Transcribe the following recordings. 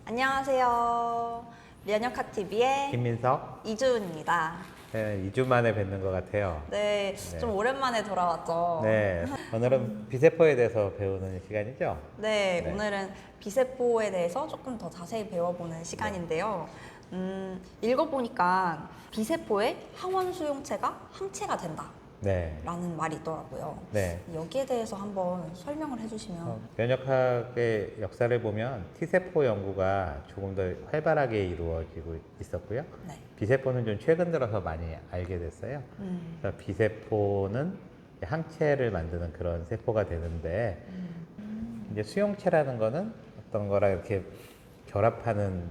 안녕하세요. 면역학TV의 김민석. 이주은입니다. 네, 2주 만에 뵙는 것 같아요. 네, 네. 좀 오랜만에 돌아왔죠. 네, 오늘은 비세포에 대해서 배우는 시간이죠? 네, 네. 오늘은 비세포에 대해서 조금 더 자세히 배워보는 시간인데요. 읽어보니까 비세포의 항원 수용체가 항체가 된다. 네. 라는 말이 있더라고요. 네. 여기에 대해서 한번 설명을 해주시면. 면역학의 역사를 보면 T세포 연구가 조금 더 활발하게 이루어지고 있었고요. 네. B세포는 좀 최근 들어서 많이 알게 됐어요. 그래서 B세포는 항체를 만드는 그런 세포가 되는데, 이제 수용체라는 거는 어떤 거랑 이렇게 결합하는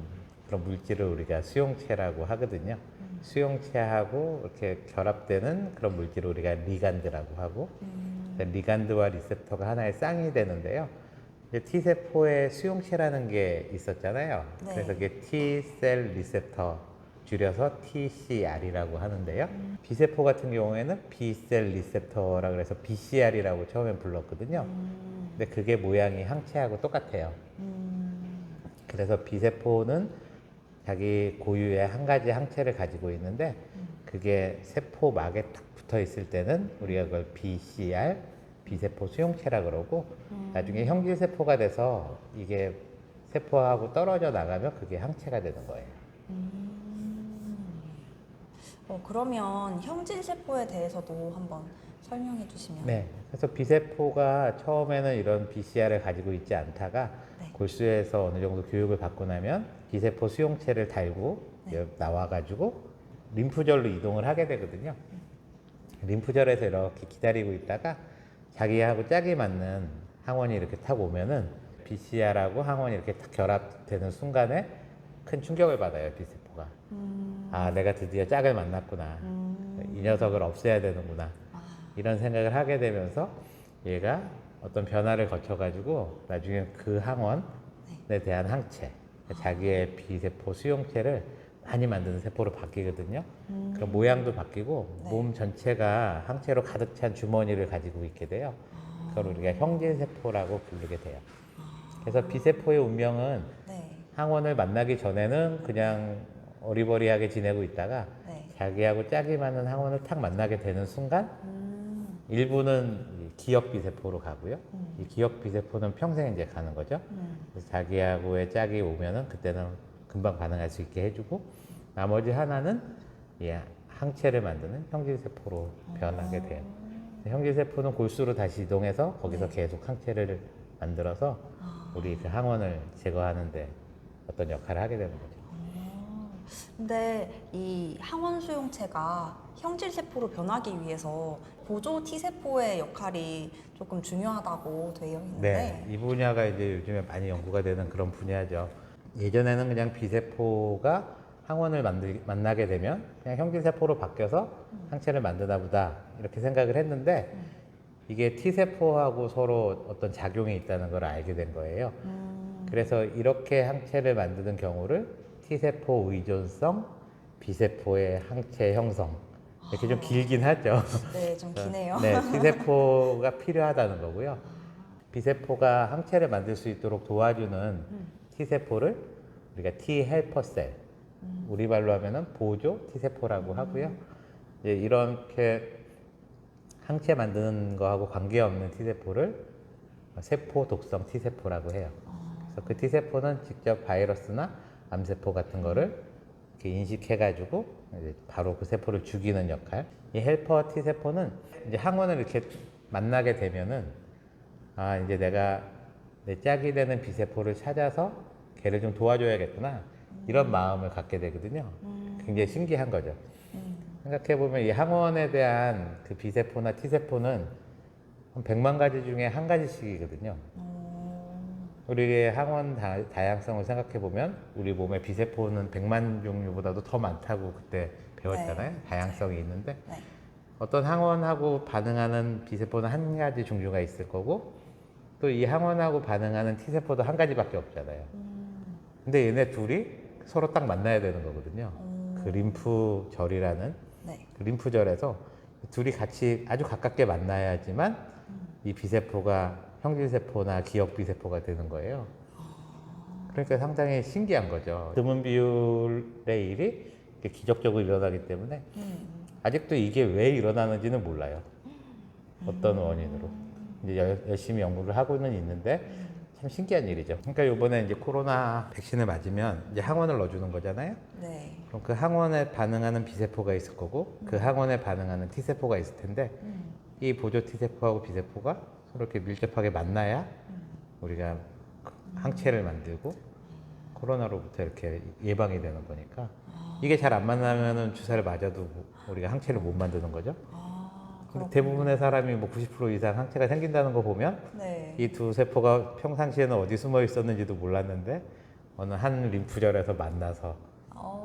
그런 물질을 우리가 수용체라고 하거든요. 수용체하고 이렇게 결합되는 그런 물질을 우리가 리간드라고 하고, 리간드와 리셉터가 하나의 쌍이 되는데요. 이제 T세포에 수용체라는 게 있었잖아요. 네. 그래서 이게 T셀 리셉터, 줄여서 TCR이라고 하는데요. B세포 같은 경우에는 B셀 리셉터라 그래서 BCR이라고 처음엔 불렀거든요. 근데 그게 모양이 항체하고 똑같아요. 그래서 B세포는 자기 고유의 한 가지 항체를 가지고 있는데, 그게 세포막에 딱 붙어 있을 때는 우리가 그걸 BCR, B세포 수용체라 그러고, 나중에 형질세포가 돼서 이게 세포하고 떨어져 나가면 그게 항체가 되는 거예요. 그러면 형질세포에 대해서도 한번 설명해 주시면. 네. 그래서 B세포가 처음에는 이런 BCR을 가지고 있지 않다가 네. 골수에서 어느 정도 교육을 받고 나면 B세포 수용체를 달고 네. 나와가지고 림프절로 이동을 하게 되거든요. 림프절에서 이렇게 기다리고 있다가 자기하고 짝이 맞는 항원이 이렇게 탁 오면은 BCR하고 항원이 이렇게 탁 결합되는 순간에 큰 충격을 받아요, B세포가. 아, 내가 드디어 짝을 만났구나. 이 녀석을 없애야 되는구나. 이런 생각을 하게 되면서 얘가 어떤 변화를 거쳐가지고 나중에 그 항원에 대한 항체, 자기의 B세포 수용체를 많이 만드는 세포로 바뀌거든요. 그럼 모양도 바뀌고 네. 몸 전체가 항체로 가득 찬 주머니를 가지고 있게 돼요. 그걸 우리가 형질세포라고 부르게 돼요. 그래서 B세포의 운명은 네. 항원을 만나기 전에는 그냥 어리버리하게 지내고 있다가 네. 자기하고 짝이 맞는 항원을 탁 만나게 되는 순간 일부는 이 기억 비세포로 가고요. 이 기억 비세포는 평생 이제 가는 거죠. 그래서 자기하고의 짝이 오면은 그때는 금방 반응할 수 있게 해주고, 나머지 하나는 이 항체를 만드는 형질세포로 변하게 돼요. 형질세포는 골수로 다시 이동해서 거기서 계속 항체를 만들어서 우리 그 항원을 제거하는데 어떤 역할을 하게 되는 거죠. 근데 이 항원 수용체가 형질세포로 변하기 위해서 보조 T세포의 역할이 조금 중요하다고 되어 있는데. 네, 이 분야가 이제 요즘에 많이 연구가 되는 그런 분야죠. 예전에는 그냥 B세포가 항원을 만나게 되면 그냥 형질세포로 바뀌어서 항체를 만드나 보다 이렇게 생각을 했는데, 이게 T세포하고 서로 어떤 작용이 있다는 걸 알게 된 거예요. 그래서 이렇게 항체를 만드는 경우를 T세포 의존성, B세포의 항체 형성, 이렇게 좀 길긴 하죠. 네, 좀 기네요. 네, T세포가 필요하다는 거고요. B세포가 항체를 만들 수 있도록 도와주는 T세포를 우리가 T 헬퍼 셀, 우리 말로 하면은 보조 T세포라고 하고요. 이제 이렇게 항체 만드는 거하고 관계없는 T세포를 세포 독성 T세포라고 해요. 그래서 그 T세포는 직접 바이러스나 암세포 같은 거를 이렇게 인식해가지고 이제 바로 그 세포를 죽이는 역할. 이 헬퍼 T세포는 이제 항원을 이렇게 만나게 되면은, 아, 이제 내가 내 짝이 되는 B세포를 찾아서 걔를 좀 도와줘야겠구나. 이런 마음을 갖게 되거든요. 굉장히 신기한 거죠. 생각해보면 이 항원에 대한 그 B세포나 T세포는 한 100만 가지 중에 한 가지씩이거든요. 우리의 항원 다양성을 생각해보면 우리 몸의 B세포는 100만 종류보다도 더 많다고 그때 배웠잖아요. 네, 다양성이 있는데, 네. 어떤 항원하고 반응하는 B세포는 한 가지 종류가 있을 거고, 또 이 항원하고 반응하는 T세포도 한 가지밖에 없잖아요. 근데 얘네 둘이 서로 딱 만나야 되는 거거든요. 그 림프절이라는 네. 그 림프절에서 둘이 같이 아주 가깝게 만나야지만 이 B세포가 형질세포나 기억 B세포가 되는 거예요. 그러니까 상당히 신기한 거죠. 드문 비율의 일이 이렇게 기적적으로 일어나기 때문에 아직도 이게 왜 일어나는지는 몰라요. 어떤 원인으로. 이제 열심히 연구를 하고는 있는데 참 신기한 일이죠. 그러니까 이번에 이제 코로나 백신을 맞으면 이제 항원을 넣어주는 거잖아요. 네. 그럼 그 항원에 반응하는 B세포가 있을 거고 그 항원에 반응하는 T세포가 있을 텐데 이 보조 T세포하고 B세포가 서로 이렇게 밀접하게 만나야 우리가 항체를 만들고 코로나로부터 이렇게 예방이 되는 거니까 이게 잘 안 만나면은 주사를 맞아도 우리가 항체를 못 만드는 거죠. 근데 대부분의 사람이 뭐 90% 이상 항체가 생긴다는 거 보면 네. 이 두 세포가 평상시에는 어디 숨어 있었는지도 몰랐는데 어느 한 림프절에서 만나서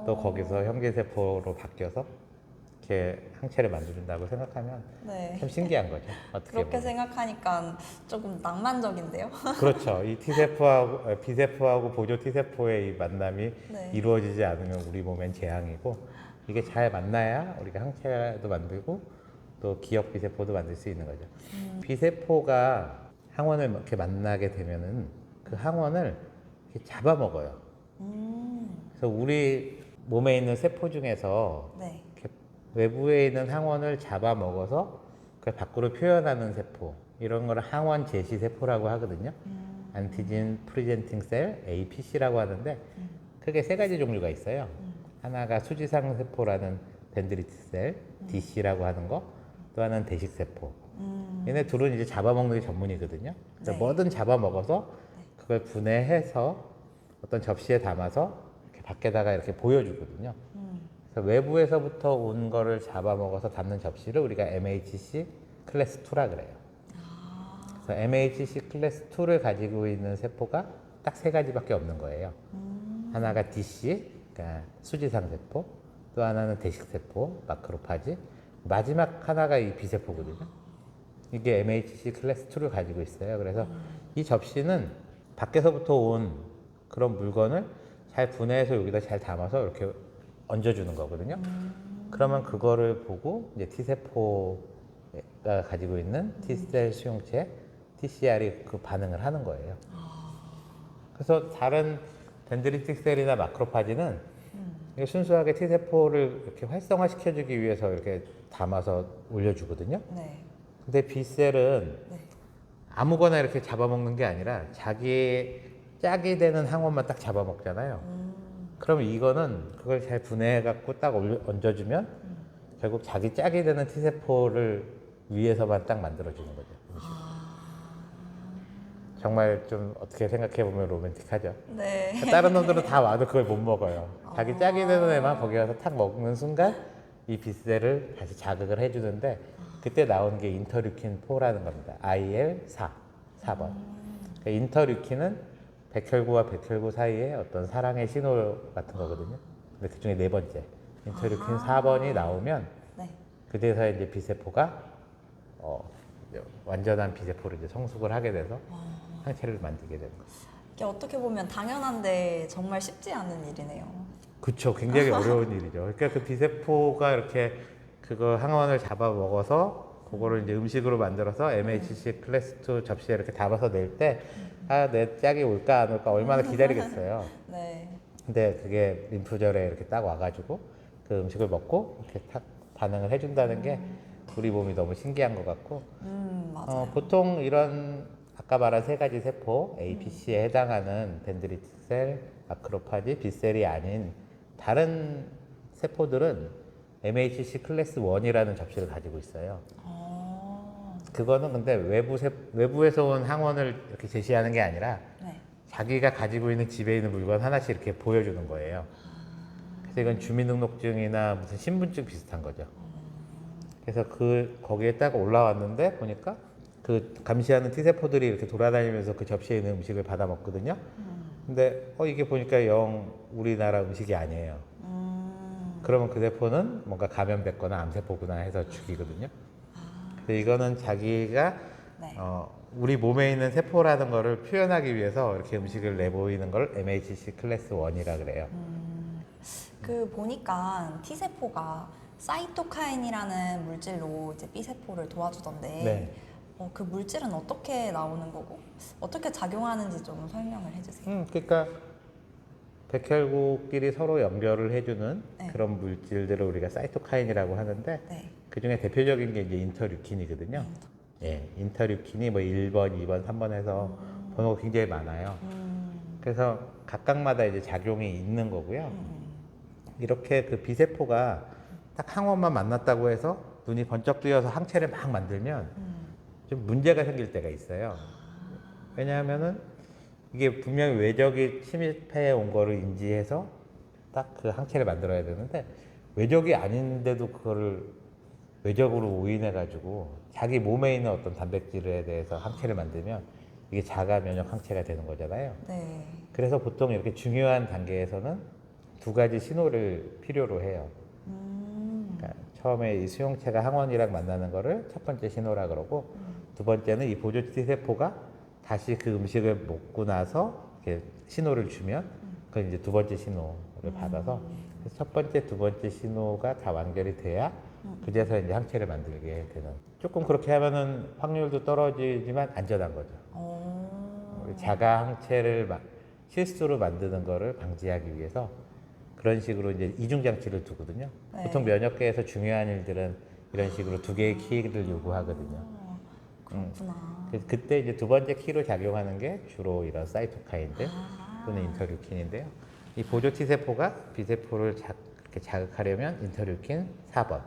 또 거기서 형제세포로 바뀌어서 이렇게 항체를 만들어준다고 생각하면 네. 참 신기한 거죠. 어떻게 그렇게 보면. 생각하니까 조금 낭만적인데요? 그렇죠. 이 T세포하고 B세포하고 보조 T세포의 이 만남이 네. 이루어지지 않으면 우리 몸엔 재앙이고 이게 잘 만나야 우리가 항체도 만들고 또 기억 B세포도 만들 수 있는 거죠. B세포가 항원을 이렇게 만나게 되면은 그 항원을 이렇게 잡아먹어요. 그래서 우리 몸에 있는 세포 중에서 네. 이렇게 외부에 있는 항원을 잡아먹어서 그걸 밖으로 표현하는 세포 이런 거를 항원 제시 세포라고 하거든요. 안티진 프리젠팅 셀 APC라고 하는데 크게 세 가지 종류가 있어요. 하나가 수지상 세포라는 덴드리트 셀 DC라고 하는 거, 또 하나는 대식 세포. 얘네 둘은 이제 잡아먹는 게 전문이거든요. 그래서 네. 뭐든 잡아먹어서 그걸 분해해서 어떤 접시에 담아서 이렇게 밖에다가 이렇게 보여주거든요. 그래서 외부에서부터 온 거를 잡아먹어서 담는 접시를 우리가 MHC 클래스 2라 그래요. 그래서 MHC 클래스 2를 가지고 있는 세포가 딱 세 가지밖에 없는 거예요. 하나가 DC, 그러니까 수지상 세포, 또 하나는 대식 세포, 마크로파지, 마지막 하나가 이 B세포거든요. 이게 MHC 클래스 2를 가지고 있어요. 그래서 이 접시는 밖에서부터 온 그런 물건을 잘 분해해서 여기다 잘 담아서 이렇게 얹어주는 거거든요. 그러면 그거를 보고 이제 T세포가 가지고 있는 T셀 수용체, TCR이 그 반응을 하는 거예요. 그래서 다른 덴드리틱 셀이나 마크로파지는 이게 순수하게 T세포를 이렇게 활성화시켜주기 위해서 이렇게 담아서 올려주거든요. 네. 근데 B셀은 네. 아무거나 이렇게 잡아먹는 게 아니라 자기 짝이 되는 항원만 딱 잡아먹잖아요. 그럼 이거는 그걸 잘 분해해갖고 딱 얹어주면 결국 자기 짝이 되는 T세포를 위해서만 딱 만들어주는 거죠. 정말 좀 어떻게 생각해보면 로맨틱하죠. 네. 다른 놈들은 다 와도 그걸 못 먹어요. 자기 짝이 되는 애만 거기 가서 탁 먹는 순간 이 B셀을 다시 자극을 해주는데 그때 나오는 게 인터류킨 4라는 겁니다. IL4, 4번. 그러니까 인터류킨은 백혈구와 백혈구 사이에 어떤 사랑의 신호 같은 거거든요. 근데 그 중에 네 번째. 인터류킨 4번이 나오면 네. 그때서 이제 B세포가 완전한 B세포를 이제 성숙을 하게 돼서 항체를 만들게 되는 거예요. 이게 어떻게 보면 당연한데 정말 쉽지 않은 일이네요. 그쵸. 굉장히 어려운 일이죠. 그러니까 그 B세포가 이렇게 그거 항원을 잡아먹어서 그거를 이제 음식으로 만들어서 MHC 클래스 2 접시에 이렇게 담아서 낼 때 아, 내 짝이 올까 안 올까 얼마나 기다리겠어요. 네. 근데 그게 림프절에 이렇게 딱 와가지고 그 음식을 먹고 이렇게 탁 반응을 해준다는 게 우리 몸이 너무 신기한 것 같고 맞아요. 보통 이런 아까 말한 세 가지 세포 APC에 해당하는 덴드리틱 셀, 마크로파지, B셀이 아닌 다른 세포들은 MHC 클래스 1이라는 접시를 가지고 있어요. 그거는 근데 외부에서 온 항원을 이렇게 제시하는 게 아니라 네. 자기가 가지고 있는 집에 있는 물건 하나씩 이렇게 보여주는 거예요. 그래서 이건 주민등록증이나 무슨 신분증 비슷한 거죠. 그래서 거기에 딱 올라왔는데 보니까 그 감시하는 T세포들이 이렇게 돌아다니면서 그 접시에 있는 음식을 받아 먹거든요. 근데 이게 보니까 영 우리나라 음식이 아니에요. 그러면 그 세포는 뭔가 감염됐거나 암세포구나 해서 죽이거든요. 그래서 이거는 자기가 네. 우리 몸에 있는 세포라는 거를 표현하기 위해서 이렇게 음식을 내보이는 걸 MHC 클래스 1이라 그래요. 그 보니까 T세포가 사이토카인이라는 물질로 이제 B세포를 도와주던데 네. 그 물질은 어떻게 나오는 거고 어떻게 작용하는지 좀 설명을 해주세요. 그러니까 백혈구끼리 서로 연결을 해주는 네. 그런 물질들을 우리가 사이토카인이라고 하는데 네. 그 중에 대표적인 게 이제 인터류킨이거든요. 예, 인터류킨이 뭐 1번, 2번, 3번 해서 번호가 굉장히 많아요. 그래서 각각마다 이제 작용이 있는 거고요. 이렇게 그 비세포가 딱 항원만 만났다고 해서 눈이 번쩍 뜨여서 항체를 막 만들면 좀 문제가 생길 때가 있어요. 왜냐하면은 이게 분명히 외적이 침입해 온 거를 인지해서 딱 그 항체를 만들어야 되는데 외적이 아닌데도 그거를 외적으로 오인해 가지고 자기 몸에 있는 어떤 단백질에 대해서 항체를 만들면 이게 자가 면역 항체가 되는 거잖아요. 네. 그래서 보통 이렇게 중요한 단계에서는 두 가지 신호를 필요로 해요. 그러니까 처음에 이 수용체가 항원이랑 만나는 거를 첫 번째 신호라 그러고 두 번째는 이 보조 T세포가 다시 그 음식을 먹고 나서 이렇게 신호를 주면 그건 이제 두 번째 신호를 받아서 그래서 첫 번째, 두 번째 신호가 다 완결이 돼야 그제서 이제 항체를 만들게 되는. 조금 그렇게 하면은 확률도 떨어지지만 안전한 거죠. 우리 자가 항체를 실수로 만드는 거를 방지하기 위해서 그런 식으로 이제 이중 장치를 두거든요. 네. 보통 면역계에서 중요한 일들은 이런 식으로 두 개의 키를 요구하거든요. 그렇구나. 그래서 그때 이제 두 번째 키로 작용하는 게 주로 이런 사이토카인들 또는 인터류킨인데요. 이 보조 T세포가 B세포를 이렇게 자극하려면 인터류킨 4번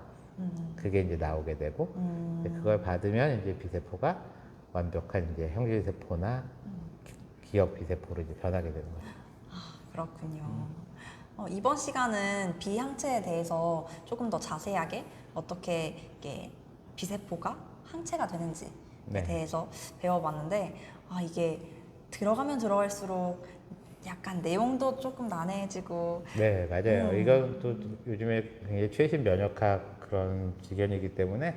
그게 이제 나오게 되고 이제 그걸 받으면 이제 B세포가 완벽한 이제 형질세포나 기억 B세포로 이제 변하게 되는 거죠. 그렇군요. 이번 시간은 비항체에 대해서 조금 더 자세하게 어떻게 이게 비세포가 항체가 되는지에 네. 대해서 배워봤는데 이게 들어가면 들어갈수록 약간 내용도 조금 난해해지고 네, 맞아요. 이건 또 요즘에 굉장히 최신 면역학 그런 지견이기 때문에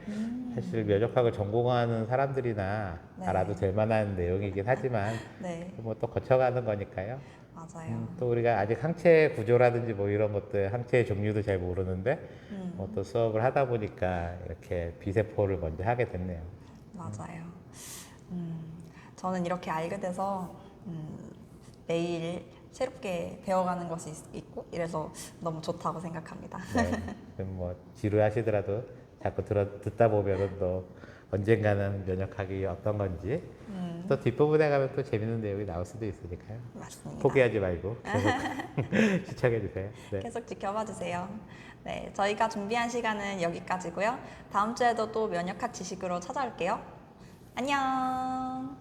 사실 면역학을 전공하는 사람들이나 네. 알아도 될 만한 내용이긴 하지만 네, 뭐 또 거쳐가는 거니까요. 맞아요. 또 우리가 아직 항체 구조라든지 뭐 이런 것들, 항체의 종류도 잘 모르는데 뭐 또 수업을 하다 보니까 이렇게 비세포를 먼저 하게 됐네요. 맞아요. 저는 이렇게 알게 돼서 매일 새롭게 배워가는 것이 있고 이래서 너무 좋다고 생각합니다. 네. 그럼 뭐 지루하시더라도 자꾸 듣다 보면은 또 언젠가는 면역학이 어떤 건지 또 뒷부분에 가면 또 재밌는 내용이 나올 수도 있으니까요. 맞습니다. 포기하지 말고 계속 시청해 주세요. 네. 계속 지켜봐 주세요. 네, 저희가 준비한 시간은 여기까지고요. 다음 주에도 또 면역학 지식으로 찾아올게요. 안녕.